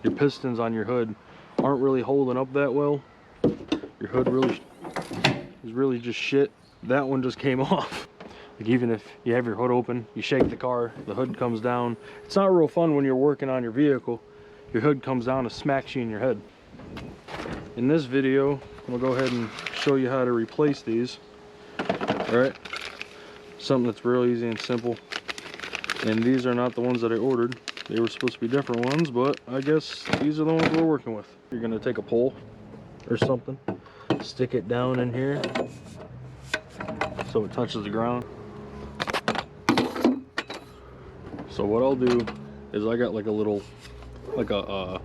your pistons on your hood aren't really holding up that well. Your hood is really just shit. That one just came off. Like, even if you have your hood open, you shake the car, the hood comes down. It's not real fun when you're working on your vehicle. Your hood comes down and smacks you in your head. In this video, we'll go ahead and show you how to replace these. All right, something that's real easy and simple. And these are not the ones that I ordered. They were supposed to be different ones, but I guess these are the ones we're working with. You're gonna take a pole or something, stick it down in here so it touches the ground. So what I'll do is I got like a little, like a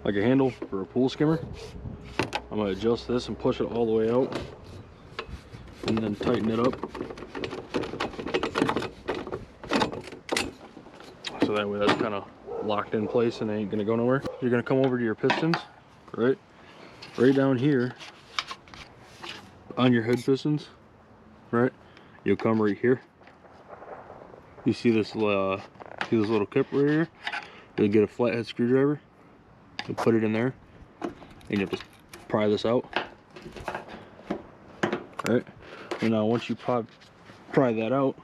handle for a pool skimmer. I'm gonna adjust this and push it all the way out, and then tighten it up. So that way that's kind of locked in place and it ain't gonna go nowhere. You're gonna come over to your pistons, right down here on your hood pistons, right? You'll come right here. You see this little clip right here? You'll get a flathead screwdriver. You'll put it in there, and you'll just pry this out. Right? And now once you pry that out,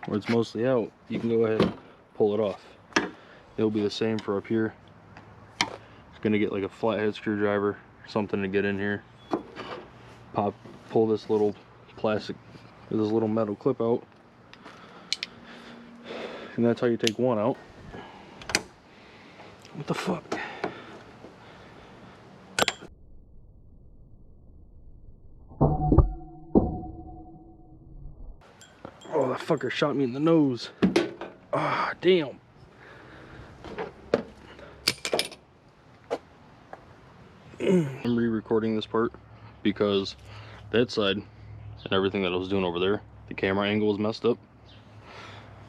where it's mostly out, you can go ahead and pull it off. It'll be the same for up here. It's gonna get like a flathead screwdriver, something to get in here. Pull this little metal clip out, and that's how you take one out. What the fuck? Oh, that fucker shot me in the nose. Ah, damn. I'm re-recording this part because that side and everything that I was doing over there, the camera angle was messed up.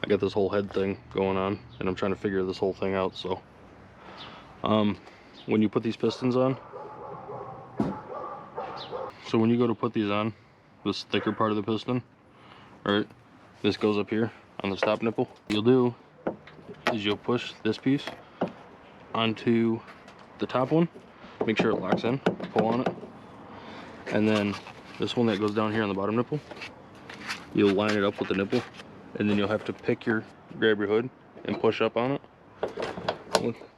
I got this whole head thing going on and I'm trying to figure this whole thing out. So when you put these pistons on, so when you go to put these on, this thicker part of the piston, right, this goes up here on the stop nipple. What you'll do is you'll push this piece onto the top one, make sure it locks in, pull on it, and then this one that goes down here on the bottom nipple, you'll line it up with the nipple, and then you'll have to grab your hood and push up on it.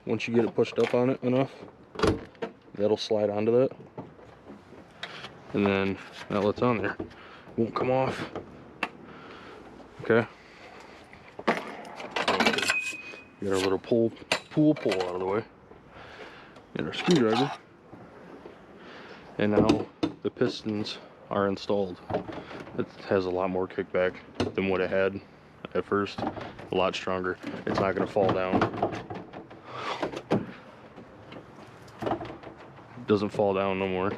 Once you get it pushed up on it enough, that'll slide onto that, and then now it's on there, won't come off. Okay, get our little pool out of the way, get our screwdriver, and now the pistons are installed. It has a lot more kickback than what it had at first, a lot stronger. It's not going to fall down. It doesn't fall down no more.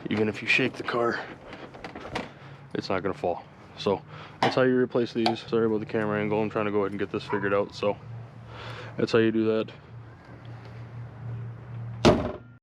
Even if you shake the car, it's not going to fall. So that's how you replace these. Sorry about the camera angle. I'm trying to go ahead and get this figured out. So that's how you do that.